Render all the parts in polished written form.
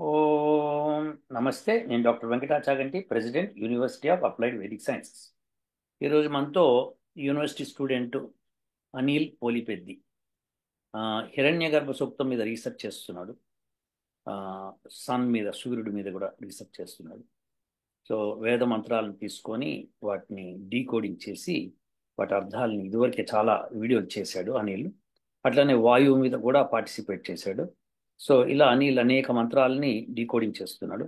ఓం నమస్తే. నేను doctor Venkata Chaganti, president, university of applied Vedic sciences. ఈరోజు మనతో యూనివర్సిటీ స్టూడెంట్ అనిల్ పోలిపెద్ది హిరణ్య గర్భ సూక్తం మీద రీసెర్చ్ చేస్తున్నాడు. సన్ మీద, సూర్యుడి మీద కూడా రీసెర్చ్ చేస్తున్నాడు. సో వేద మంత్రాలను తీసుకొని వాటిని డీకోడింగ్ చేసి వాటి అర్థాలని ఇదివరకే చాలా వీడియోలు చేశాడు అనిల్. అట్లనే వాయువు మీద కూడా పార్టిసిపేట్ చేశాడు. సో ఇలా అనిల్ అనేక మంత్రాలని డీకోడింగ్ చేస్తున్నాడు.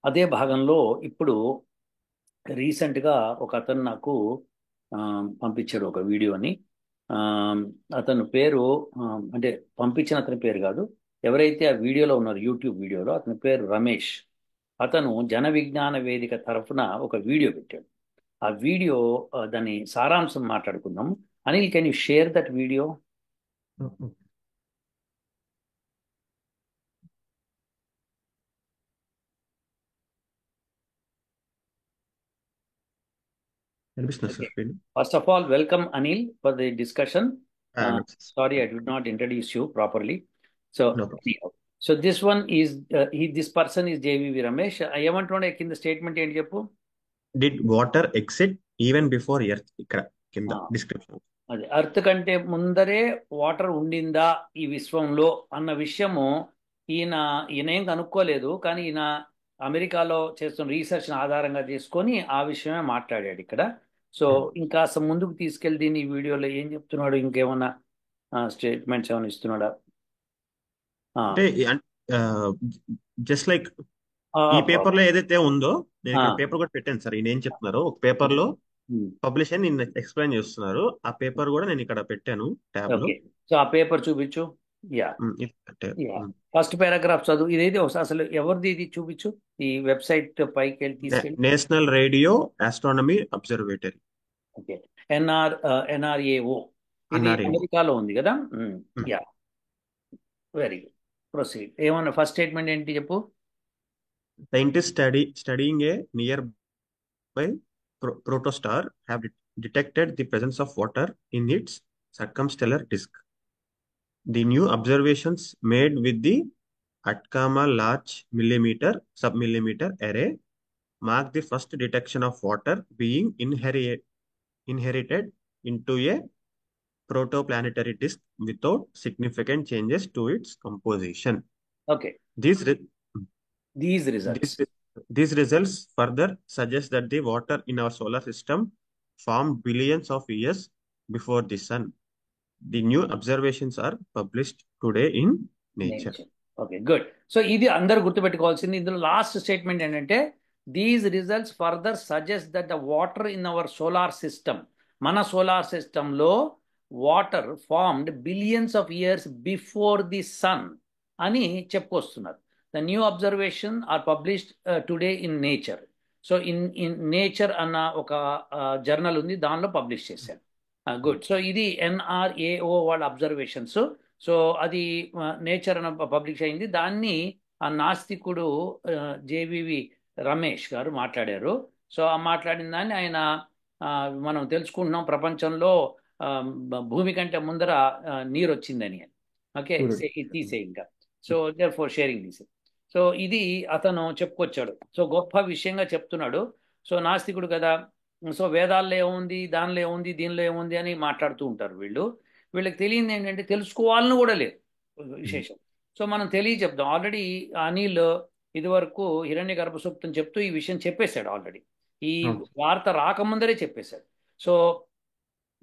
అదే భాగంలో ఇప్పుడు రీసెంట్గా ఒక అతను నాకు ఆ, పంపించాడు ఒక వీడియోని. ఆ, అతని పేరు అంటే పంపించిన అతని పేరు కాదు, ఎవరైతే ఆ వీడియోలో ఉన్నారు యూట్యూబ్ వీడియోలో అతని పేరు రమేష్. అతను జన విజ్ఞాన వేదిక తరఫున ఒక వీడియో పెట్టాడు. ఆ వీడియో దాని సారాంశం మాట్లాడుకుందాం. Anil, can you share that video? కనిపిస్తుంది sir screen. First of all, welcome Anil for the discussion. Notice. Sorry, I did not introduce you properly. So, no problem. anyhow, so this one is this person is JVV Ramesh. ఏమంటున్నాడు కింద statement ఏంటి చెప్పు? Did water exit even before earth? ఇక్కడ కింద description. అది earth కంటే ముందరే water ఉండిందా ఈ విశ్వంలో అన్న విషయము ఈయన ఏం కనుక్కోలేదు, కానీ ఈయన అమెరికాలో చేస్తున్న రీసెర్చ్ ఆధారంగా చేసుకొని ఆ విషయమే మాట్లాడాడు ఇక్కడ. సో ఇంకాస్త ముందుకు తీసుకెళ్ళి దీన్ని ఈ వీడియోలో ఏం చెప్తున్నాడు, ఇంకేమన్నా స్టేట్మెంట్స్ ఏమైనా ఇస్తున్నాడా? అంటే జస్ట్ లైక్ ఈ పేపర్ లో ఏదైతే ఉందో, నేను ఇక్కడ పేపర్ కూడా పెట్టాను సార్. ఈయన ఏం చెప్తున్నారు, ఒక పేపర్ లో పబ్లిష్ అని నిన్న ఎక్స్ప్లెయిన్ చేస్తున్నారు. ఆ పేపర్ కూడా నేను ఇక్కడ పెట్టాను ట్యాబ్ లో. ఓకే, సో ఆ పేపర్ చూపించు. యా, ఇది పెట్టాను. ఫస్ట్ పారాగ్రాఫ్ చదువు. ఇదైతే అసలు ఎవరిది ఇది చూపించు, ఈ వెబ్సైట్ పైకి వెళ్ళి తీసుకెళ్ళి. National radio astronomy observatory. Okay, NRAO, ఇది NRAO. అమెరికాలో ఉంది కదా. Yeah, very good, proceed. ఏమన్నా ఫస్ట్ స్టేట్మెంట్ ఏంటి చెప్పు? Scientists studying a nearby protostar have detected the presence of water in its circumstellar disk. The new observations made with the Atacama Large Submillimeter Array mark the first detection of water being inherited into a protoplanetary disk without significant changes to its composition. Okay, These results. These results further suggest that the water in our solar system formed billions of years before the sun. The new observations are published today in Nature. Okay, good. So ఇది అందరు గుర్తుపెట్టుకోవాల్సింది. ఇందులో లాస్ట్ స్టేట్మెంట్ ఏంటంటే, these results further suggest that the water in our solar system, మన solar సిస్టంలో water formed billions of years before the sun అని చెప్పుకొస్తున్నారు. The new observation are published today in Nature. So in Nature అన్న ఒక journal ఉంది, దానిలో publish చేశారు. Good. So ఇది ఎన్ఆర్ఏఓ వాళ్ళ అబ్జర్వేషన్స్. సో అది నేచర్ అని పబ్లిష్ అయింది. దాన్ని ఆ నాస్తికుడు జేవివి రమేష్ గారు మాట్లాడారు. సో ఆ మాట్లాడిన దాన్ని ఆయన మనం తెలుసుకుంటున్నాం, ప్రపంచంలో భూమి కంటే ముందర నీరు వచ్చిందని. ఓకే, తీసే ఇంకా. So therefore sharing this. So ఇది అతను చెప్పుకొచ్చాడు. సో గొప్ప విషయంగా చెప్తున్నాడు. సో నాస్తికుడు కదా, సో వేదాల్లో ఏముంది, దానిలో ఏముంది, దీనిలో ఏముంది అని మాట్లాడుతూ ఉంటారు వీళ్ళు. వీళ్ళకి తెలియదు ఏంటంటే తెలుసుకోవాలని కూడా లేదు విశేషం. సో మనం చెప్దాం. ఆల్రెడీ అనిల్ ఇదివరకు హిరణ్య గర్భ సూక్తం చెప్తూ ఈ విషయం చెప్పేశాడు ఆల్రెడీ. ఈ వార్త రాకముందరే చెప్పేశాడు. సో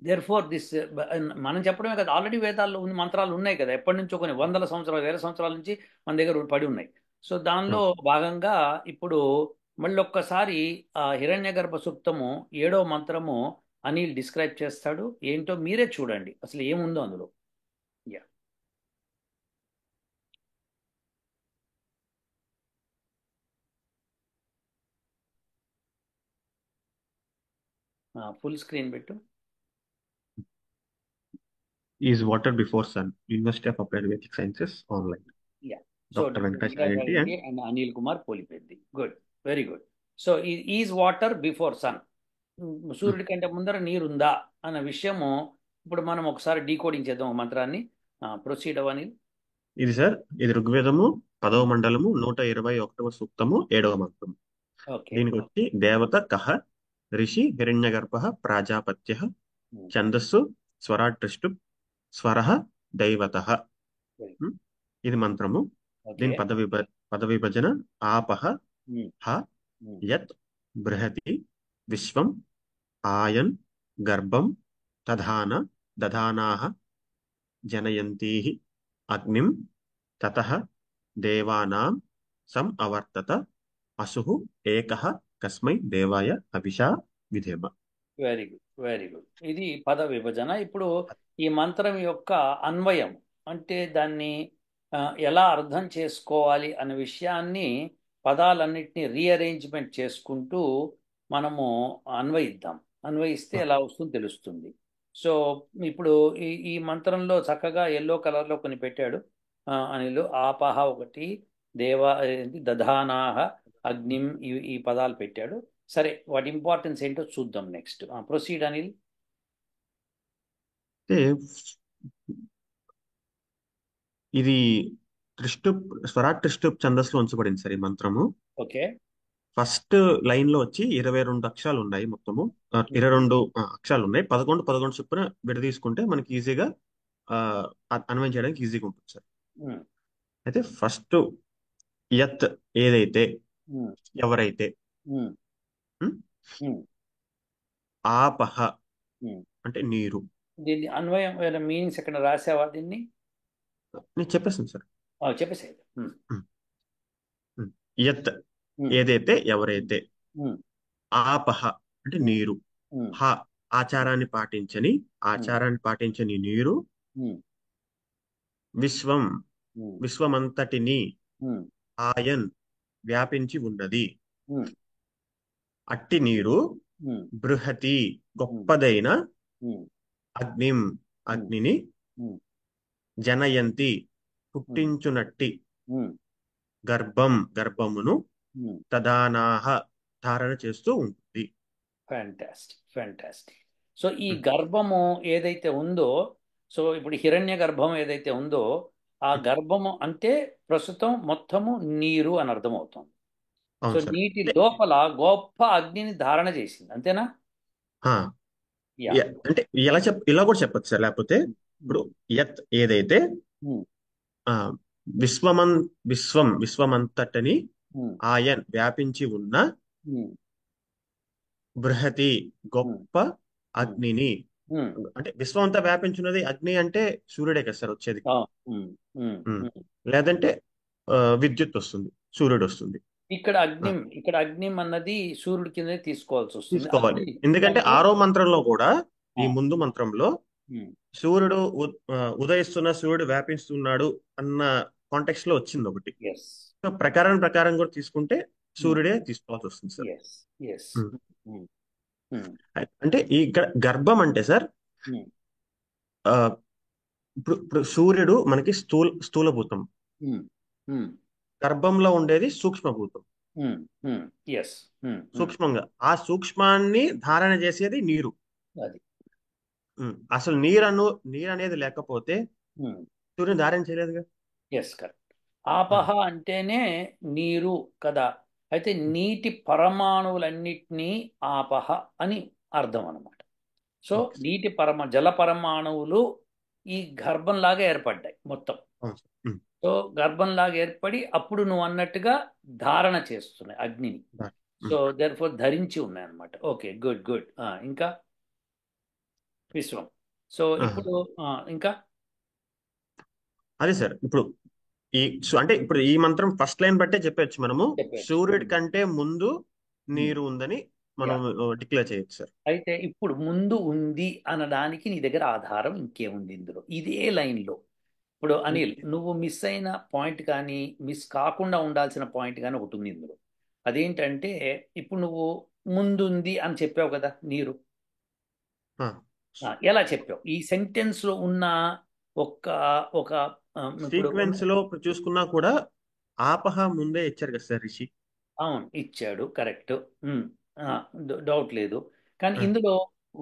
దేర్ ఫోర్ దిస్ మనం చెప్పడమే కదా, ఆల్రెడీ వేదాల్లో ఉన్న మంత్రాలు ఉన్నాయి కదా, ఎప్పటి నుంచో కొన్ని వందల సంవత్సరాలు, వేల సంవత్సరాల నుంచి మన దగ్గర పడి ఉన్నాయి. సో దానిలో భాగంగా ఇప్పుడు మళ్ళీ ఒక్కసారి హిరణ్య గర్భ సూక్తము 7వ మంత్రము అనిల్ డిస్క్రైబ్ చేస్తాడు. ఏంటో మీరే చూడండి అసలు ఏముందో అందులో. యా, ఫుల్ స్క్రీన్ పెట్టు. Is water before sun? University of Applied Vedic Sciences online. Yeah, so Dr. Venkatachaganti and and Anil Kumar Polipeddi. Good, very good. So is water before sun, సూర్యుడి కంటే ముందర నీరుందా అన్న విషయము ఇప్పుడు మనం ఒకసారి డీకోడింగ్ చేద్దాం మంత్రాన్ని. ప్రొసీడ్ అవ్వని. ఇది సార్, ఇది ఋగ్వేదము 10వ మండలము 121వ సూక్తము 7వ మంత్రము. ఓకే. దీనికి వచ్చి దేవత కహ, ఋషి హిరణ్యగర్భ, ప్రాజాపత్య, ఛందస్సు స్వరాట్రిష్టు, స్వర దైవత. ఇది మంత్రము. ఓకే. దీని పద విభజన ఆపహ హ యత్ బృహతి విశ్వం ఆయన్ గర్భం తధాన దధానాః జనయంతీః అగ్నిం తతః దేవానాం సం అవర్తత అసుః ఏకః కస్మై దేవాయ అభిషా విధేమ. Very good, very good. ఇది పద విభజన. ఇప్పుడు ఈ మంత్రం యొక్క అన్వయం అంటే దాన్ని ఎలా అర్థం చేసుకోవాలి అనే విషయాన్ని పదాలన్నిటినీ రీఅరేంజ్మెంట్ చేసుకుంటూ మనము అన్వయిద్దాం. అన్వయిస్తే ఎలా వస్తుందో తెలుస్తుంది. సో ఇప్పుడు ఈ మంత్రంలో చక్కగా ఎల్లో కలర్లో కొన్ని పెట్టాడు అనిలు. ఆపహ ఒకటి, దేవా దధానాహ, అగ్నిం, ఈ పదాలు పెట్టాడు. సరే, వాటి ఇంపార్టెన్స్ ఏంటో చూద్దాం నెక్స్ట్. ప్రొసీడ్ అనిల్. అంటే ఇది త్రిష్టుప్ స్వరాట్ త్రిష్టుప్ ఛందస్సులో ఉంచబడింది సార్ ఈ మంత్రము. ఓకే. ఫస్ట్ లైన్ లో వచ్చి 22 అక్షరాలు ఉన్నాయి మొత్తము. 22 అక్షరాలు ఉన్నాయి. 11 11 చొప్పున విడదీసుకుంటే మనకి ఈజీగా అన్వయం చేయడానికి ఈజీగా ఉంటుంది సార్. అయితే ఫస్ట్ యత్ ఏదైతే, ఎవరైతే, ఆపహ అంటే నీరు. దీన్ని అన్వయం మీనింగ్స్ ఎక్కడ రాసావా దీన్ని? నేను చెప్పేస్తాను సార్. చెప్పేసే. యత్ ఏదైతే, ఎవరైతే, ఆపహ అంటే నీరు, హ ఆచారాన్ని పాటించని నీరు, విశ్వం విశ్వమంతటిని, ఆయన్ వ్యాపించి ఉన్నది, అట్టి నీరు, బృహతి గొప్పదైన, అగ్నిం అగ్నిని, జనయంతి పుట్టించునట్టి, గర్భమును, తదానాహ ధారణ చేస్తూ ఉంటుంది. Fantastic, fantastic. సో ఈ గర్భము ఏదైతే ఉందో, సో ఇప్పుడు హిరణ్య గర్భం ఏదైతే ఉందో, ఆ గర్భము అంటే ప్రస్తుతం మొత్తము నీరు అని అర్థమవుతుంది. సో నీటి లోపల గొప్ప అగ్నిని ధారణ చేసింది, అంతేనా? అంటే ఇలా కూడా చెప్పచ్చు సార్. లేకపోతే ఇప్పుడు యత్ ఏదైతే, విశ్వమంతటిని, ఆయన్ వ్యాపించి ఉన్న, బృహతి గొప్ప అగ్నిని, అంటే విశ్వం అంతా వ్యాపించున్నది అగ్ని అంటే సూర్యుడే కదా సార్ వచ్చేది. లేదంటే విద్యుత్ వస్తుంది, సూర్యుడు వస్తుంది. ఇక్కడ అగ్నిం అన్నది సూర్యుడి కింద తీసుకోవాలి. ఎందుకంటే 6వ మంత్రంలో కూడా, ఈ ముందు మంత్రంలో సూర్యుడు ఉదయిస్తున్న, సూర్యుడు వ్యాపిస్తున్నాడు అన్న కాంటెక్స్ట్ లో వచ్చింది ఒకటి. ప్రకారం కూడా తీసుకుంటే సూర్యుడే తీసుకోవాల్సి వస్తుంది సార్. అంటే ఈ గర్భం అంటే సార్, ఇప్పుడు సూర్యుడు మనకి స్థూలభూతం, గర్భంలో ఉండేది సూక్ష్మభూతం. సూక్ష్మంగా ఆ సూక్ష్మాన్ని ధారణ చేసేది నీరు. అసలు నీరు అనేది లేకపోతే సూర్యుని ధారణ చేయలేదుగా. కరెక్ట్. ఆపహ అంటేనే నీరు కదా. అయితే నీటి పరమాణువులన్నిటినీ ఆపహ అని అర్థం అన్నమాట. సో నీటి జల పరమాణువులు ఈ గర్భంలాగా ఏర్పడ్డాయి మొత్తం. సో గర్భంలాగా ఏర్పడి అప్పుడు నువ్వు అన్నట్టుగా ధారణ చేస్తున్నాయి అగ్నిని. సో దేర్ఫోర్ ధరించి ఉన్నాయి అన్నమాట. Okay, good good. ఇంకా విశ్వం. సో ఇప్పుడు ఇంకా అదే సార్, ఇప్పుడు అంటే ఇప్పుడు ఈ మంత్రం ఫస్ట్ లైన్ బట్టే చెప్పచ్చు మనము. సూర్యుడి కంటే ముందు నీరు ఉందని మనం డిక్లేర్ చేయొచ్చు సార్. అయితే ఇప్పుడు ముందు ఉంది అనడానికి నీ దగ్గర ఆధారం ఇంకేముంది ఇందులో? ఇదే లైన్లో ఇప్పుడు అనిల్, నువ్వు మిస్ అయిన పాయింట్ కానీ, మిస్ కాకుండా ఉండాల్సిన పాయింట్ కానీ ఒకటి ఉంది ఇందులో. అదేంటంటే, ఇప్పుడు నువ్వు ముందుంది అని చెప్పావు కదా నీరు. ఎలా చెప్పావు? ఈ సెంటెన్స్ లో ఉన్న ఒక సీక్వెన్స్ లో చూసుకున్నా కూడా ఆపహ ముందే ఇచ్చారు కదా సార్ రిషి. అవును, ఇచ్చాడు, కరెక్ట్, డౌట్ లేదు. కానీ ఇందులో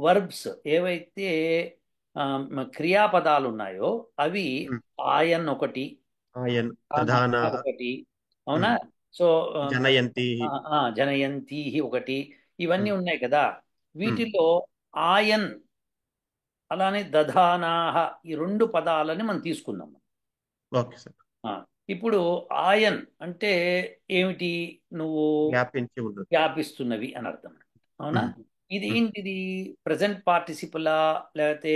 వర్బ్స్ ఏవైతే క్రియాపదాలు ఉన్నాయో అవి ఆయన్ ఒకటి, ఆయన్ దధానా ఒకటి, అవునా? సో జనయంతి. జనయంతి ఒకటి, ఇవన్నీ ఉన్నాయి కదా. వీటిలో ఆయన్ అలానే దధానాహ ఈ రెండు పదాలని మనం తీసుకుందాం. Okay sir. ఆ, ఇప్పుడు ఆయన్ అంటే ఏమిటి? నువ్వు వ్యాపించి ఉండదు. వ్యాపిస్తున్నవి అని అర్థం, అవునా? ఇది ఏంటిది? ప్రజెంట్ పార్టిసిపులా లేకపోతే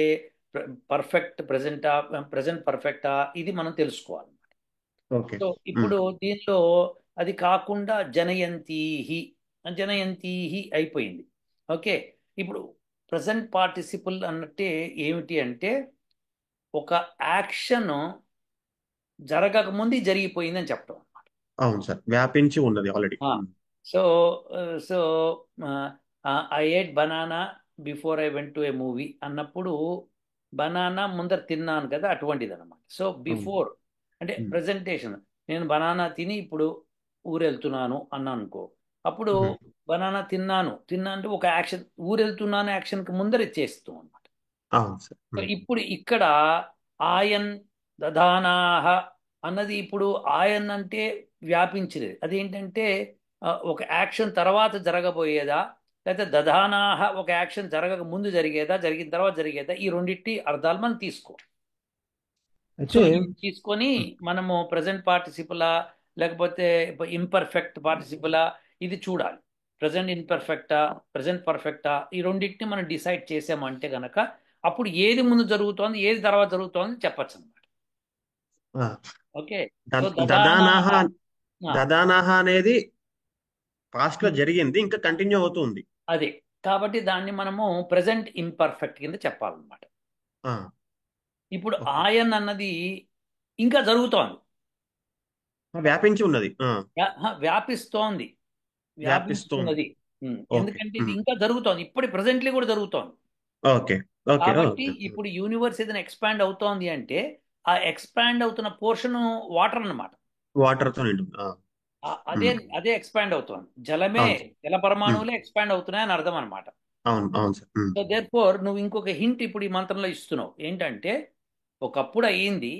పర్ఫెక్ట్ ప్రజెంటా, ప్రజెంట్ పర్ఫెక్టా, ఇది మనం తెలుసుకోవాలి. ఓకే. సో ఇప్పుడు దీనిలో అది కాకుండా జనయంతీహి, జనయంతీహి అయిపోయింది. ఓకే, ఇప్పుడు ప్రజెంట్ పార్టిసిపుల్ అన్నట్టే ఏమిటి అంటే ఒక యాక్షన్ జరగక ముందు జరిగిపోయిందని చెప్పడం. అవును సార్, వ్యాపించి ఉన్నది already. So so I at banana before I went to A movie అన్నప్పుడు బనానా ముందర తిన్నాను కదా, అటువంటిది అనమాట. సో బిఫోర్ అంటే ప్రజెంటేషన్, నేను బనానా తిని ఇప్పుడు ఊరెళ్తున్నాను అన్నాను అనుకో, అప్పుడు బనానా తిన్నాను తిన్నా అంటే ఒక యాక్షన్, ఊరెళ్తున్నాను యాక్షన్కి ముందర చేస్తాం అనమాట. అవును సార్. సో ఇప్పుడు ఇక్కడ ఆయన్ దధానాహ అన్నది ఇప్పుడు ఆయన్ అంటే వ్యాపించినది. అదేంటంటే ఒక యాక్షన్ తర్వాత జరగబోయేదా, లేకపోతే దధానాహ ఒక యాక్షన్ జరగక ముందు జరిగేదా, జరిగిన తర్వాత జరిగేదా, ఈ రెండింటి అర్థాలు మనం తీసుకో. సో అయితే ఇవి తీసుకొని మనము ప్రజెంట్ పార్టిసిపులా లేకపోతే ఇంపర్ఫెక్ట్ పార్టిసిపులా ఇది చూడాలి. ప్రజెంట్ ఇన్పర్ఫెక్టా, ప్రజెంట్ పర్ఫెక్టా, ఈ రెండింటిని మనం డిసైడ్ చేసామంటే గనక అప్పుడు ఏది ముందు జరుగుతోంది ఏది తర్వాత జరుగుతోంది చెప్పచ్చు అనమాట. ఓకే, సో దదానాహ దదానాహ దదానాహ అనేది పాస్ట్ లో జరిగింది, ఇంకా కంటిన్యూ అవుతుంది. అదే, కాబట్టి దాన్ని మనము ప్రజెంట్ ఇంపర్ఫెక్ట్ కింద చెప్పాలన్నమాట. ఇప్పుడు ఓకే. ఆయన్ అన్నది ఇంకా జరుగుతోంది, వ్యాపించి ఉన్నది. వ్యాపిస్తోంది, వ్యాపిస్తోంది. వ్యాపించుతున్నది. ఓకే. ఎందుకంటే ఇది ఇంకా జరుగుతోంది, ఇప్పుడు ప్రజెంట్లీ కూడా జరుగుతోంది. ఓకే. ఓకే. కాబట్టి ఓకే. ఇప్పుడు యూనివర్స్ ఏదైనా ఎక్స్పాండ్ అవుతోంది అంటే ఆ ఎక్స్పాండ్ అవుతున్న పోర్షన్ వాటర్ అన్నమాట. వాటర్ తో నిండు. అదే అదే ఎక్స్పాండ్ అవుతోంది, జలమే, అవును సార్. జల పరమాణువులే ఎక్స్పాండ్ అవుతున్నాయి అని అర్థం అనమాట. అవును అవును సార్. సో దేర్ ఫోర్ నువ్వు ఇంకొక హింట్ ఇప్పుడు ఈ మంత్రంలో ఇస్తున్నావు ఏంటంటే, ఒకప్పుడు అయ్యింది,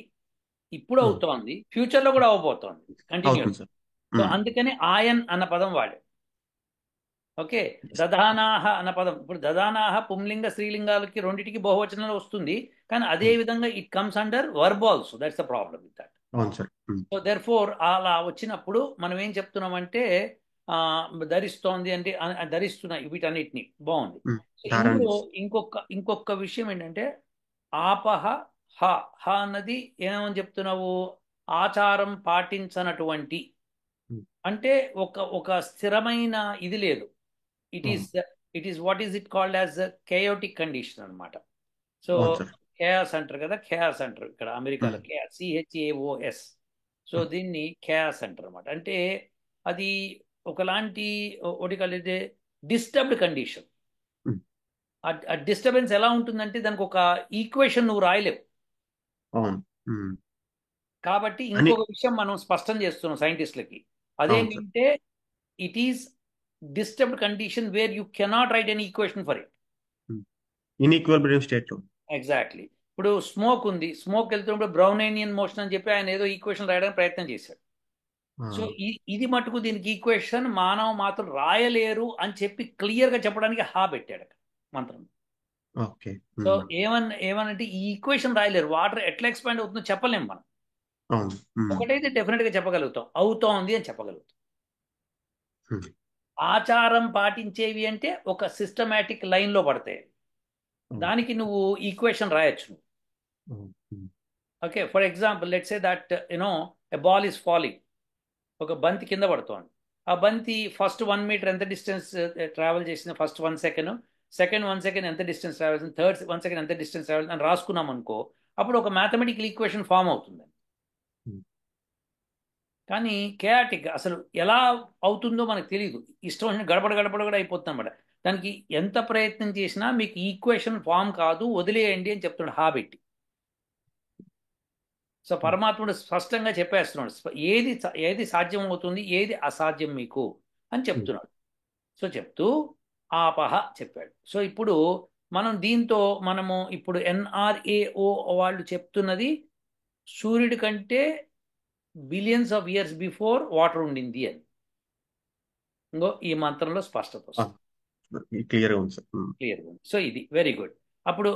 ఇప్పుడు అవుతోంది, ఫ్యూచర్లో కూడా అవబోతోంది అవుతుంది కంటిన్యూస్. సార్. సో అందుకని ఆయన్ అన్న పదం వాడు. ఓకే, దధానాహ అన్న పదం, ఇప్పుడు దధానాహ పుంలింగ స్త్రీలింగాలకి రెండింటికి బహువచనంలో వస్తుంది, కానీ అదే విధంగా it comes under verb also, that's the problem with that. అవును సార్. సో దెర్ ఫోర్ అలా వచ్చినప్పుడు మనం ఏం చెప్తున్నామంటే ఆ, ధరిస్తోంది అంటే ధరిస్తున్నాయి వీటన్నిటిని, బాగుంది. సో ధారణ ఇందులో చేస్తుంది. ఇంకొక విషయం ఏంటంటే ఆపహ, హ, హ అన్నది ఏమని చెప్తున్నావు? ఆచారం పాటించనటువంటి, అంటే ఒక ఒక స్థిరమైన ఇది లేదు. It is it is what is it called as chaotic condition అనమాట. సో అవును సార్. కేయాస్ అంటారు కదా, కేయాస్ అంటారు ఇక్కడ అమెరికాలో, కేయాస్, CHAOS. సో దీన్ని కేయాస్ అంటారు అనమాట. అంటే అది ఒకలాంటి ఒకటి కలిగితే డిస్టర్బ్డ్ కండిషన్. ఆ డిస్టర్బెన్స్ ఎలా ఉంటుందంటే దానికి ఒక ఈక్వేషన్ నువ్వు రాయలేవు. అవును కాబట్టి అని. ఇంకొక విషయం మనం స్పష్టం చేస్తున్నాం సైంటిస్టులకి, అవును సార్. అదేంటంటే it is disturbed condition where you cannot write any equation for it. ఇన్ఈక్వల్ state లో. ఎగ్జాక్ట్లీ. ఇప్పుడు స్మోక్ ఉంది, స్మోక్ వెళ్తున్నప్పుడు బ్రౌనేనియన్ మోషన్ అని చెప్పి ఆయన ఏదో ఈక్వేషన్ రాయడానికి ప్రయత్నం చేశాడు. సో ఇది మటుకు దీనికి ఈక్వేషన్ మానవ మాత్రం రాయలేరు అని చెప్పి క్లియర్గా చెప్పడానికి హా పెట్టాడు అక్కడ మంత్రం. ఓకే. సో ఏమనంటే ఈ ఈక్వేషన్ రాయలేరు, వాటర్ ఎట్లా ఎక్స్పాండ్ అవుతుందో చెప్పలేము మనం. అవును. ఒకటైతే డెఫినెట్గా చెప్పగలుగుతాం, అవుతోంది అని చెప్పగలుగుతాం. Hmm. ఆచారం పాటించేవి అంటే ఒక సిస్టమేటిక్ లైన్లో పడతాయి, దానికి నువ్వు ఈక్వేషన్ రాయొచ్చు. Okay, for example let's say that a ball is falling, ఒక బంతి కింద పడుతోంది. ఆ బంతి ఫస్ట్ 1 మీటర్ ఎంత డిస్టెన్స్ ట్రావెల్ చేసింది, ఫస్ట్ 1 సెకండ్, సెకండ్ 1 సెకండ్ ఎంత డిస్టెన్స్ ట్రావెల్ చేసింది, థర్డ్ 1 సెకండ్ ఎంత డిస్టెన్స్ ట్రావెల్ అని రాసుకున్నాం అనుకో, అప్పుడు ఒక మ్యాథమెటికల్ ఈక్వేషన్ ఫామ్ అవుతుంది. కానీ కేయాటిక్ అసలు ఎలా అవుతుందో మనకు తెలియదు, ఇష్టం వచ్చిన గడపడ గడపడ కూడా అయిపోతుంది అనమాట. దానికి ఎంత ప్రయత్నం చేసినా మీకు ఈక్వేషన్ ఫామ్ కాదు, వదిలేయండి అని చెప్తున్నాడు హాబెట్టి. సో పరమాత్ముడు స్పష్టంగా చెప్పేస్తున్నాడు ఏది ఏది సాధ్యం అవుతుంది, ఏది అసాధ్యం మీకు అని చెప్తున్నాడు. సో చెప్తూ ఆపహ చెప్పాడు. సో ఇప్పుడు మనం దీంతో మనము ఇప్పుడు NRAO వాళ్ళు చెప్తున్నది సూర్యుడి కంటే billions of years before water ఉండింది అని. ఇంకో ఈ మంత్రంలో స్పష్టత వస్తుంది, క్లియర్గా ఉంది సార్. క్లియర్గా ఉంది. సో ఇది వెరీ గుడ్. అప్పుడు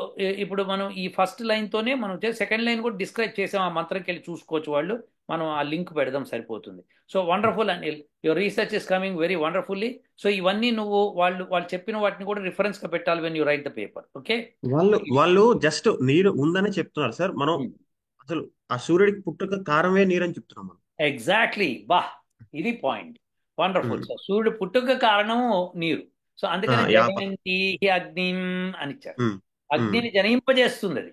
ఇప్పుడు మనం ఈ ఫస్ట్ లైన్తోనే మనం సెకండ్ లైన్ కూడా డిస్క్రైబ్ చేసాం, ఆ మంత్రంకి వెళ్ళి చూసుకోవచ్చు వాళ్ళు, మనం ఆ లింక్ పెడదాం సరిపోతుంది. So wonderful Anil, your research is coming very wonderfully. So ఇవన్నీ నువ్వు వాళ్ళు చెప్పిన వాటిని కూడా రిఫరెన్స్గా పెట్టాలి when you right the paper. Okay. వాళ్ళు జస్ట్ నీరు ఉందని చెప్తున్నారు సార్. మనం అసలు ఆ సూర్యుడికి పుట్టుక కారణమే నీరు అని చెప్తున్నాం మనం. ఎగ్జాక్ట్లీ, బా, ఇది పాయింట్. వండర్ఫుల్. సో సూర్యుడు పుట్టుక కారణము నీరు. సో అందుకనే యాప. జగన్కి అగ్నిం అని ఇచ్చారు. ఉమ్, ఉమ్, అగ్నిని జనింపజేస్తుంది అది.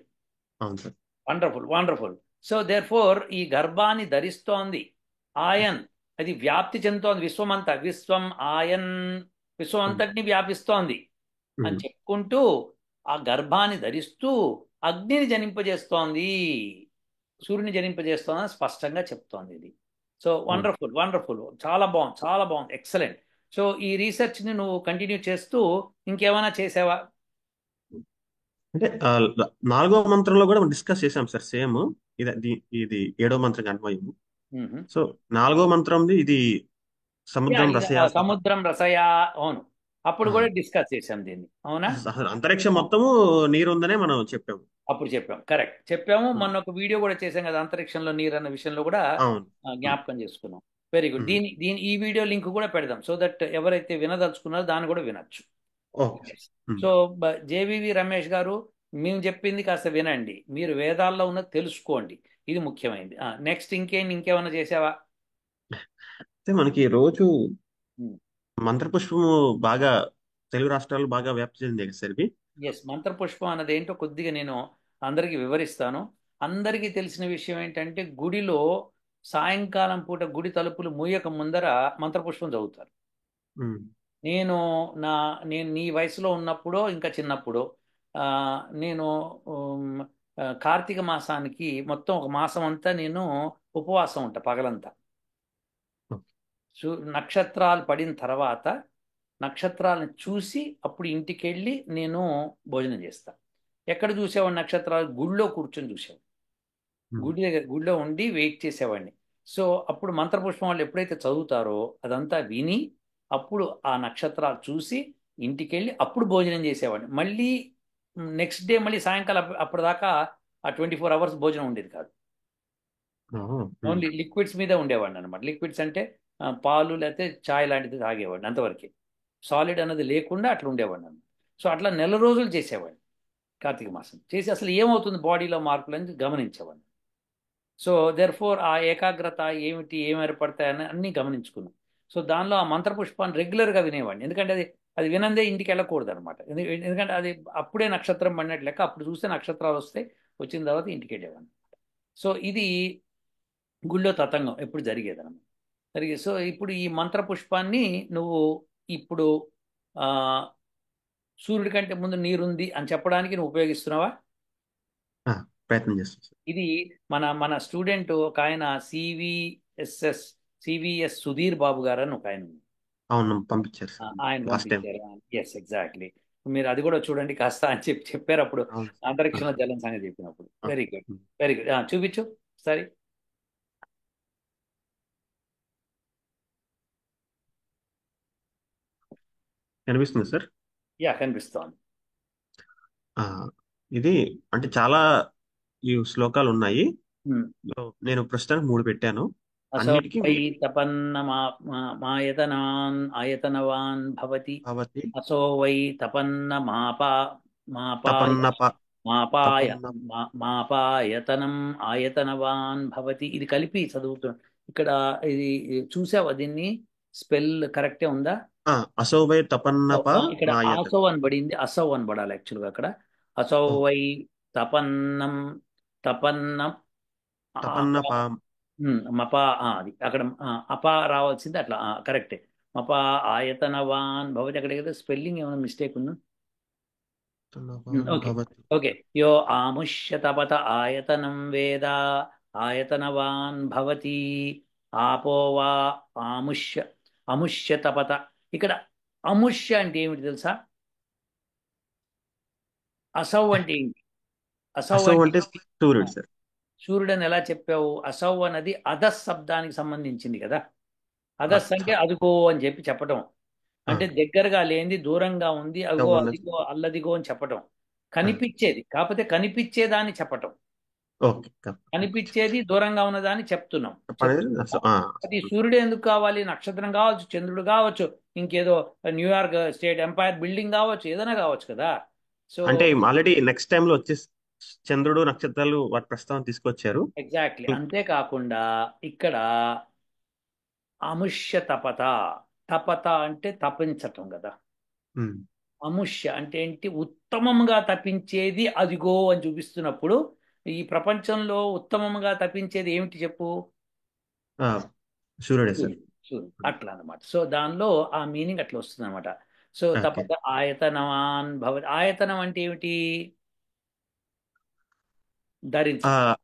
అవును sir. Wonderful, wonderful. So therefore ఈ గర్భాన్ని ధరిస్తోంది ఆయన్, అది వ్యాప్తి చెందుతోంది విశ్వమంతా, విశ్వం ఆయన్, విశ్వం అంతటిని వ్యాపిస్తోంది అని చెప్పుకుంటూ ఆ గర్భాన్ని ధరిస్తూ అగ్నిని జనింపజేస్తోంది, సూర్యుని జనింపజేస్తోంది అని స్పష్టంగా చెప్తోంది ఇది. సో వండర్ఫుల్, వండర్ఫుల్, చాలా బాగుంది, చాలా బాగుంది, ఎక్సలెంట్. సో ఈ రీసెర్చ్ని నువ్వు కంటిన్యూ చేస్తూ ఇంకేమైనా చేసావా? అంటే నాలుగో మంత్రంలో కూడా డిస్కస్ చేసాం సార్, సేమ్. ఇది ఏడో మంత్రం అన్వయం. సో నాలుగో మంత్రంది ఇది సముద్రం రసయా సహ. సముద్రం రసయా, అవును, అప్పుడు కూడా డిస్కస్ చేసాం దీన్ని, అవునా? అసలు అంతరిక్షం మొత్తము నీరు ఉందనే మనం చెప్పాము. అప్పుడు చెప్పాం, కరెక్ట్ చెప్పాము. మొన్న ఒక వీడియో కూడా చేసాం కదా అంతరిక్షంలో నీరు అన్న విషయంలో కూడా అవును. జ్ఞాపకం చేసుకున్నాం. Very good. దీని ఈ వీడియో లింక్ కూడా పెడదాం, సో దట్ ఎవరైతే వినదలుచుకున్నారో దాన్ని కూడా వినొచ్చు. ఓకే. సో జేవివి రమేష్ గారు, మేము చెప్పింది కాస్త వినండి, మీరు వేదాల్లో ఉన్నది తెలుసుకోండి, ఇది ముఖ్యమైనది. నెక్స్ట్ ఇంకేమైనా చేసావా? అయితే మనకి రోజు మంత్రపుష్పము బాగా తెలుగు రాష్ట్రాలు బాగా వ్యాప్తి చెందింది కదా సార్ ఇవి. ఎస్, మంత్రపుష్పం అన్నది ఏంటో కొద్దిగా నేను అందరికీ వివరిస్తాను. అందరికీ తెలిసిన విషయం ఏంటంటే గుడిలో సాయంకాలం పూట గుడి తలుపులు మూయక ముందర మంత్రపుష్పం చదువుతారు. ఉమ్, నేను నా నేను నీ వయసులో ఉన్నప్పుడో ఇంకా చిన్నప్పుడో ఆ, నేను కార్తీక మాసానికి మొత్తం ఒక మాసం అంతా నేను ఉపవాసం ఉంటా పగలంతా. నక్షత్రాలు పడిన తర్వాత నక్షత్రాలను చూసి అప్పుడు ఇంటికి వెళ్ళి నేను భోజనం చేస్తా. ఎక్కడ చూసేవాడిని నక్షత్రాలు? గుడిలో కూర్చొని చూసేవాడిని, గుడి దగ్గర గుడిలో ఉండి వెయిట్ చేసేవాడిని. సో అప్పుడు మంత్రపుష్పం వాళ్ళు ఎప్పుడైతే చదువుతారో అదంతా విని అప్పుడు ఆ నక్షత్రాలు చూసి ఇంటికి వెళ్ళి అప్పుడు భోజనం చేసేవాడిని. మళ్ళీ నెక్స్ట్ డే మళ్ళీ సాయంకాలం అప్పటిదాకా ఆ 24 hours భోజనం ఉండేది కాదు. ఓన్లీ లిక్విడ్స్ మీద ఉండేవాడిని అనమాట. లిక్విడ్స్ అంటే పాలు లేకపోతే చాయ్ లాంటిది తాగేవాడిని, అంతవరకే. సాలిడ్ అన్నది లేకుండా అట్లా ఉండేవాడిని అనమాట. సో అట్లా నెల రోజులు చేసేవాడిని కార్తీక మాసం చేసి అసలు ఏమవుతుంది బాడీలో మార్పులు అని గమనించేవాడిని. సో దెర్ ఫోర్ ఆ ఏకాగ్రత ఏమిటి, ఏం ఏర్పడతాయని అన్నీ గమనించుకున్నాం. సో దానిలో ఆ మంత్రపుష్పాన్ని రెగ్యులర్గా వినేవాడిని, ఎందుకంటే అది అది వినందే ఇంటికి వెళ్ళకూడదు అనమాట. ఎందుకంటే అది అప్పుడే నక్షత్రం పడినట్టు లెక్క, అప్పుడు చూస్తే నక్షత్రాలు వస్తాయి, వచ్చిన తర్వాత ఇంటికి వెళ్ళేవాడిని. సో ఇది గుళ్ళో తతంగం ఎప్పుడు జరిగేదన్నమాట. సో ఇప్పుడు ఈ మంత్రపుష్పాన్ని నువ్వు ఇప్పుడు ఆ, సూర్యుడి కంటే ముందు నీరుంది అని చెప్పడానికి నువ్వు ఉపయోగిస్తున్నావా? ప్రయత్నం చేస్తాం సార్. ఇది మన మన స్టూడెంట్ ఒక ఆయన సివిఎస్ సుధీర్ బాబు గారు అని ఒక ఆయన ఉన్నారు. అవును, పంపించారు సార్ ఆయన లాస్ట్ టైం. పంపించారు. Yes, exactly. మీరు అది కూడా చూడండి కాస్త అని చెప్పారు అప్పుడు అవును. అంతరిక్షంలో జలం సంగతి చెప్పినప్పుడు. Very good, very good. చూపించు సరే. కనిపిస్తుంది సార్. యా, కనిపిస్తోంది. ఆ, ఇది అంటే చాలా ఈ శ్లోకాలు ఉన్నాయి. నేను ప్రస్తుతానికి 3 పెట్టాను. అసౌ అన్నిటికీ వై తపన్న మాయతనాన్ ఆయతనవాన్ భవతి, భవతి అసో వై తపన్న మాపాయ తపన్న మాపాయ తపన్న మాపాయతనం ఆయతనవాన్ భవతి. ఇది కలిపి చదువుతున్నాం ఇక్కడ. ఇది చూసావా దీన్ని? స్పెల్ కరెక్టే ఉందా? అసౌవై తపన్నప ఇక్కడ మాయత. ఆసవ్ అని పడింది, అసౌ అని పడాలి యాక్చువల్గా అక్కడ. అసౌ వై తపన్నం, తపన్నం తపన్నప మపా, అది అక్కడ అపా రావాల్సింది అట్లా, కరెక్టే. మపా ఆయతనవాన్ భవతి. అక్కడ స్పెల్లింగ్ ఏమైనా మిస్టేక్ ఉందా? ఓకే, భవతి. ఓకే. యో ఆముష్య తపత ఆయతనం వేద ఆయతనవాన్ భవతి, ఆపో వా ఆముష్య, అముష్య తపత. ఇక్కడ అముష్య అంటే ఏమిటి తెలుసా? అసౌ అంటే ఏంటి? అసౌ అసౌ అంటే అంటే సూర్యుడు సార్. సూర్యుడు అని ఎలా చెప్పావు? అసౌ అన్నది అధస్ శబ్దానికి సంబంధించింది కదా. అధస్ అచ్చ. అంటే అదుగో అని చెప్పి చెప్పటం. ఆ, అంటే దగ్గరగా లేనిది, దూరంగా ఉంది, ఇంకా అగో ఉన్నది. అదిగో అల్లదిగో అని చెప్పటం. ఆ, కనిపించేది, కాకపోతే కనిపించేదాన్ని చెప్పటం. ఓకే. కనిపించేది దూరంగా ఉన్నదాన్ని చెప్తున్నాం, చెప్పనేది చెప్తున్నా. ఆ, అది సూర్యుడు ఎందుకు కావాలి? నక్షత్రం కావచ్చు, చంద్రుడు కావచ్చు, ఇంకేదో న్యూయార్క్ స్టేట్ ఎంపైర్ బిల్డింగ్ కావచ్చు, ఏదైనా కావచ్చు కదా. సో అంటే ఆల్రెడీ నెక్స్ట్ టైం లో వచ్చే చంద్రుడు నక్షత్రాలు వాటి ప్రస్తావన తీసుకొచ్చారు. ఎగ్జాక్ట్లీ. అంతేకాకుండా ఇక్కడ అముష్య తపత. తపత అంటే తపించటం కదా. ఉమ్, అముష్య అంటే ఏంటి? ఉత్తమంగా తపించేది అదిగో అని చూపిస్తున్నప్పుడు, ఈ ప్రపంచంలో ఉత్తమంగా తపించేది ఏమిటి చెప్పు? ఆ, సూర్యుడే సార్. సూర్యుడు. సూర్యుడు అట్లా అన్నమాట. సో దానిలో ఆ మీనింగ్ అట్లా వస్తుంది అనమాట. So okay. తపత ఆయతనవాన్ భవ. ఆయతనం అంటే ఏమిటి? ఆ, ధరించటం.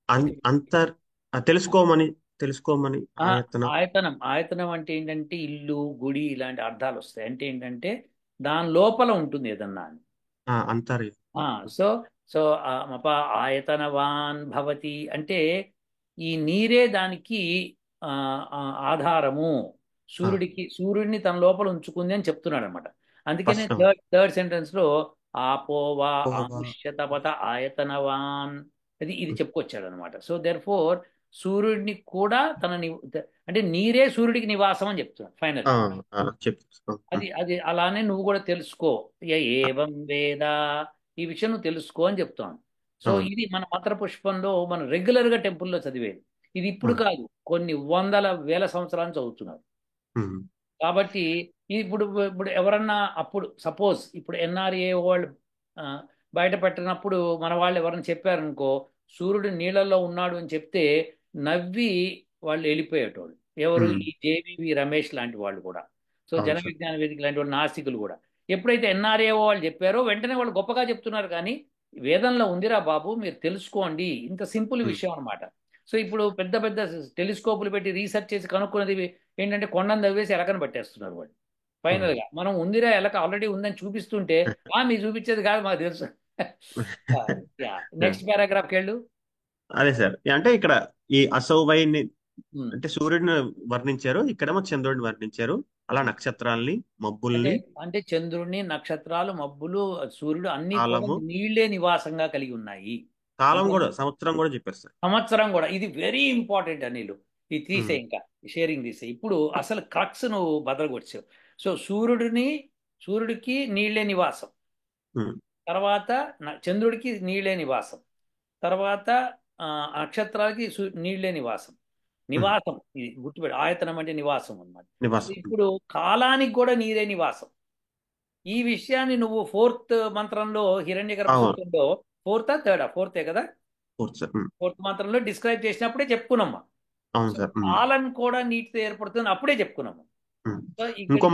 అన్- అంతర్ తెలుసుకోమని తెలుసుకోమని ఆ, ఆయతన. ఆయతనం. ఆయతనం అంటే ఏంటంటే ఇల్లు, గుడి ఇలాంటి అర్థాలు వస్తాయి. అంటే ఏంటంటే దాని లోపల ఉంటుంది ఏదన్నా అని. అంతర్. ఆ, సో సో మప ఆయతనవాన్ భవతి అంటే ఈ నీరే దానికి ఆ, ఆ, ఆధారము. సూర్యుడిని తన లోపల ఉంచుకుంది అని చెప్తున్నాడు అనమాట. అందుకనే ఫస్ట్ థర్డ్ సెంటెన్స్ లో ఆపోవా ఆముష్యతపత ఆయతనవాన్, ఇది చెప్పుకొచ్చాడు అనమాట. సో దెర్ ఫోర్ సూర్యుడిని కూడా అంటే నీరే సూర్యుడికి నివాసం అని చెప్తున్నాడు ఫైనల్. చెప్తా. అది అది అలానే నువ్వు కూడా తెలుసుకో. ఏవం వేద, ఈ విషయం నువ్వు తెలుసుకో అని చెప్తాను. సో అవును. ఇది మన మంత్ర పుష్పంలో మనం రెగ్యులర్ గా టెంపుల్లో చదివేది. ఇది ఇప్పుడు అవును. కాదు, కొన్ని వందల వేల సంవత్సరాలు చదువుతున్నారు. ఉమ్, కాబట్టి ఇప్పుడు ఇప్పుడు ఎవరన్నా అప్పుడు సపోజ్ ఇప్పుడు ఎన్ఆర్ఏ వాళ్ళు ఆ, బయట పెట్టినప్పుడు మన వాళ్ళు ఎవరైనా చెప్పారనుకో, సూర్యుడు నీళ్ళల్లో ఉన్నాడు అని చెప్తే నవ్వి వాళ్ళు వెళ్ళిపోయేటోళ్ళు. ఎవరు? ఉమ్, ఈ జేవివి రమేష్ లాంటి వాళ్ళు కూడా. సో జన అవును సార్. విజ్ఞాన వేదిక లాంటి వాళ్ళు, నాస్తికులు కూడా. ఎప్పుడైతే ఎన్ఆర్ఏఓ వాళ్ళు చెప్పారో వెంటనే వాళ్ళు గొప్పగా చెప్తున్నారు. కానీ వేదంలో ఉందిరా బాబు, మీరు తెలుసుకోండి, ఇంత సింపుల్ ఉమ్, విషయం అన్నమాట. సో ఇప్పుడు పెద్ద పెద్ద టెలిస్కోపులు పెట్టి రీసెర్చ్ చేసి కనుక్కున్నది ఏంటంటే కొండను తవ్వేసి ఎలకని పట్టేస్తున్నారు వాళ్ళు. ఫైనల్ అవును. గా మనం ఉందిరా ఎలక ఆల్రెడీ ఉందని చూపిస్తుంటే, మీరు చూపించేది కాదు మాకు తెలుసు. నెక్స్ట్ పారాగ్రాఫ్కి వెళ్ళు. అదే సార్. అంటే ఇక్కడ ఈ అసౌవైని ఉమ్. అంటే సూర్యుడిని వర్ణించారు, ఇక్కడేమో చంద్రుడిని వర్ణించారు. అలా నక్షత్రాల్ని, అంటే మబ్బుల్ని, అంటే చంద్రుడిని, నక్షత్రాలు, మబ్బులు, సూర్యుడు అన్ని కూడా కాలము. నీళ్లే నివాసంగా కలిగి ఉన్నాయి. కాలం అంటే కూడా, సంవత్సరం కూడా చెప్పారు సార్. సంవత్సరం కూడా. ఇది వెరీ ఇంపార్టెంట్ అనిలు. ఇది తీసే ఉమ్, ఇంకా షేరింగ్ తీసే. ఇప్పుడు అసలు క్రక్స్ నువ్వు బదలగొచ్చావు. సో సూర్యుడికి నీళ్లే నివాసం. ఉమ్, తర్వాత చంద్రుడికి నీళ్లే నివాసం. తర్వాత ఆ, నక్షత్రాలకి నీళ్లే నివాసం. ఉమ్, నివాసం ఇది గుర్తుపెట్టు. ఆయతనం అంటే నివాసం అన్నమాట. నివాసం. ఇప్పుడు కాలానికి కూడా నీరే నివాసం. ఈ విషయాన్ని నువ్వు ఫోర్త్ మంత్రంలో హిరణ్యగర్భ అవును. సూక్తంలో, ఫోర్తా థర్డా? ఫోర్తే కదా. పూర్తి సార్. ఫోర్త్ మంత్రంలో డిస్క్రైబ్ చేసినప్పుడే చెప్పుకున్నామ్మా. అవును సో సార్. కాలం కూడా నీటితో ఏర్పడుతుంది అప్పుడే చెప్పుకున్నాము. ఉమ్. సో ఇక్కడ ఇంకో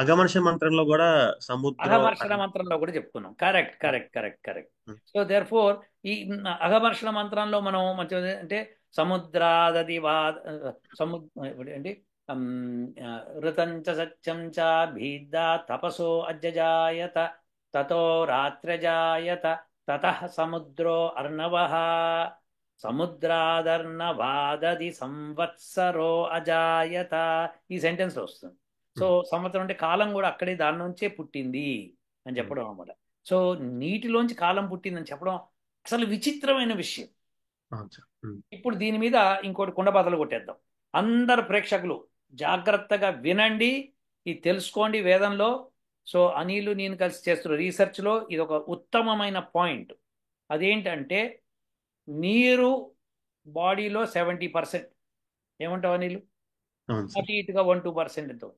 అగమర్ష మంత్రంలో కూడా సముద్రం అఘమర్షణ మంత్రంలో కూడా చెప్పుకున్నాం. Correct, correct, correct, correct. So therefore ఈ అఘమర్షణ మంత్రంలో మనం మంచి అంటే సముద్రాదది వా ఏంటి ఋతంచ సత్యం చ భీద్దా తపసో అజ్జజాయత తతో రాత్రజాయత తతః సముద్రో అర్ణవః సముద్రాదర్ణవాదది సంవత్సరో అజాయత. ఈ సెంటెన్స్ వస్తుంది. సో సంవత్సరం అంటే కాలం కూడా అక్కడే దాని నుంచే పుట్టింది అని చెప్పడం అనమాట. సో నీటిలోంచి కాలం పుట్టిందని చెప్పడం అసలు విచిత్రమైన విషయం. అవును సార్. ఇప్పుడు దీని మీద ఇంకోటి కుండబద్దలు కొట్టేద్దాం. అందరు ప్రేక్షకులు జాగ్రత్తగా వినండి, ఇది తెలుసుకోండి వేదంలో. సో అనిలు నేను కలిసి చేస్తున్న రీసెర్చ్లో ఇది ఒక ఉత్తమమైన పాయింట్. అదేంటంటే నీరు బాడీలో 70%. ఏమంటావు అనిలు? అవును సార్. అటు ఇటుగా 1-2%తో.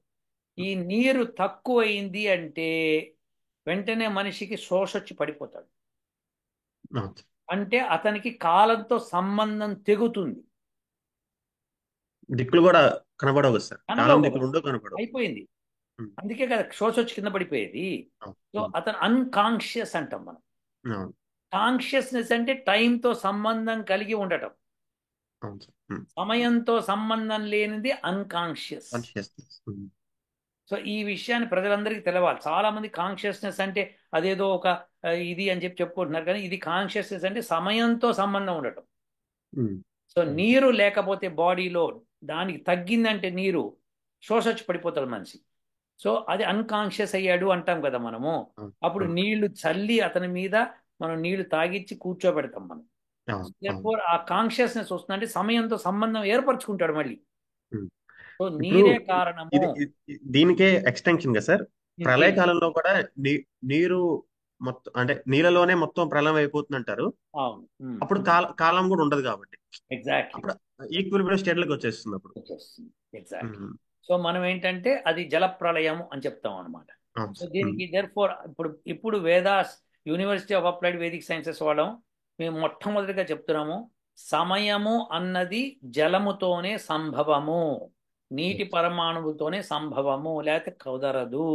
ఈ నీరు తక్కువైంది అంటే వెంటనే మనిషికి శోషొచ్చి పడిపోతాడు. అవును సార్. అంటే అతనికి కాలంతో సంబంధం తెగుతుంది. దిక్కులు కూడా కనబడవు కదా సార్. కనబడవు కాలం కదా, దిక్కులు ఉండవు, కనబడవు. అయిపోయింది. ఉమ్, అందుకే కదా శోషొచ్చి కింద పడిపోయేది. అవును. సో అతను అన్కాన్షియస్ అంటాం మనం. అవును. కాన్షియస్నెస్ అంటే టైంతో సంబంధం కలిగి ఉండటం. అవును సార్. సమయంతో సంబంధం లేనిది అన్కాన్షియస్. కాన్షియస్నెస్. సో ఈ విషయాన్ని ప్రజలందరికీ తెలవాలి. చాలా మంది కాన్షియస్నెస్ అంటే అదేదో ఒక ఇది అని చెప్పి చెప్పుకుంటున్నారు, కానీ ఇది కాన్షియస్నెస్ అంటే సమయంతో సంబంధం ఉండటం. సో నీరు లేకపోతే బాడీలో దానికి తగ్గిందంటే నీరు శోషొచ్చి పడిపోతాడు మనిషి. సో అది అన్కాన్షియస్ అయ్యాడు అంటాం కదా మనము. అప్పుడు నీళ్లు చల్లి అతని మీద మనం నీళ్లు తాగిచ్చి కూర్చోబెడతాం మనం. Therefore, ఆ కాన్షియస్నెస్ వస్తుందంటే సమయంతో సంబంధం ఏర్పరచుకుంటాడు మళ్ళీ. సో ఇప్పుడు నీరే కారణము. దీనికే ఎక్స్టెన్షన్ కదా సార్, ప్రళయకాలంలో కూడా నీరు మొత్తం అంటే నీళ్ళలోనే మొత్తం ప్రళయం అయిపోతుంది అంటారు. అవును, అప్పుడు కాలం కూడా ఉండదు కాబట్టి ఎగ్జాక్ట్లీ అప్పుడు ఈక్విలిబ్రియం స్టేట్ లోకి వచ్చేస్తుంది అప్పుడు. ఎగ్జాక్ట్లీ. సో మనం ఏంటంటే అది జల ప్రళయం అని చెప్తాం అనమాట. సో దీనికి దేర్ఫోర్ ఇప్పుడు Vedas university of applied Vedic sciences వాళ్ళం మేము మొట్టమొదటిగా చెప్తున్నాము, సమయము అన్నది జలముతోనే సంభవము, నీటి పరమాణువుతోనే సంభవము, లేకపోతే కుదరదు.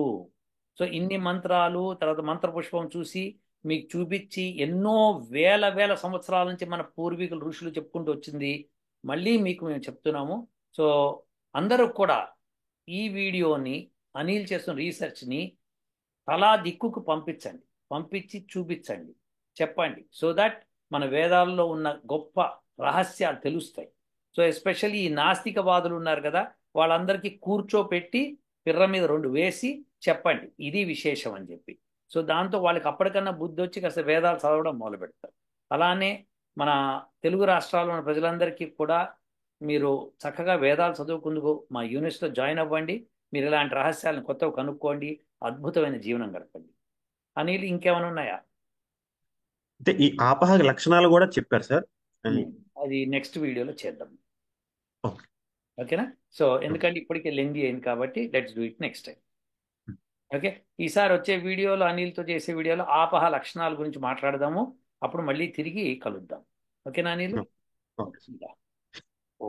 సో ఇన్ని మంత్రాలు తర్వాత మంత్రపుష్పం చూసి మీకు చూపించి ఎన్నో వేల వేల సంవత్సరాల నుంచి మన పూర్వీకులు ఋషులు చెప్పుకుంటూ వచ్చింది మళ్ళీ మీకు మేము చెప్తున్నాము. సో అందరూ కూడా ఈ వీడియోని, అనిల్ చేస్తున్న రీసెర్చ్ని తలా దిక్కుకు పంపించండి, పంపించి చూపించండి, చెప్పండి. సో దట్ మన వేదాల్లో ఉన్న గొప్ప రహస్యాలు తెలుస్తాయి. సో ఎస్పెషల్లీ ఈ నాస్తికవాదులు ఉన్నారు కదా, వాళ్ళందరికీ కూర్చోపెట్టి పిర్ర మీద 2 వేసి చెప్పండి ఇది విశేషం అని చెప్పి. సో దాంతో వాళ్ళకి అప్పటికన్నా బుద్ధి వచ్చి కాస్త వేదాలు చదవడం మొదలు పెడతారు. అలానే మన తెలుగు రాష్ట్రాల్లో ఉన్న ప్రజలందరికీ కూడా మీరు చక్కగా వేదాలు చదువుకుందుకు మా యూనివర్సిటీలో జాయిన్ అవ్వండి. మీరు ఇలాంటి రహస్యాలను కొత్తగా కనుక్కోండి, అద్భుతమైన జీవనం గడపండి. అనిల్, ఇంకేమైనా ఉన్నాయా? అంటే ఈ ఆపహ లక్షణాలు కూడా చెప్పారు సార్. అది నెక్స్ట్ వీడియోలో చేద్దాం. ఓకే. ఓకేనా? సో ఎందుకంటే ఇప్పటికే లెంగ్తీ అయింది కాబట్టి let's do it next time. Okay, ఈసారి వచ్చే వీడియోలో అనిల్తో చేసే వీడియోలో ఆపహ లక్షణాల గురించి మాట్లాడదాము. అప్పుడు మళ్ళీ తిరిగి కలుద్దాం. ఓకేనా అనిల్? ఓ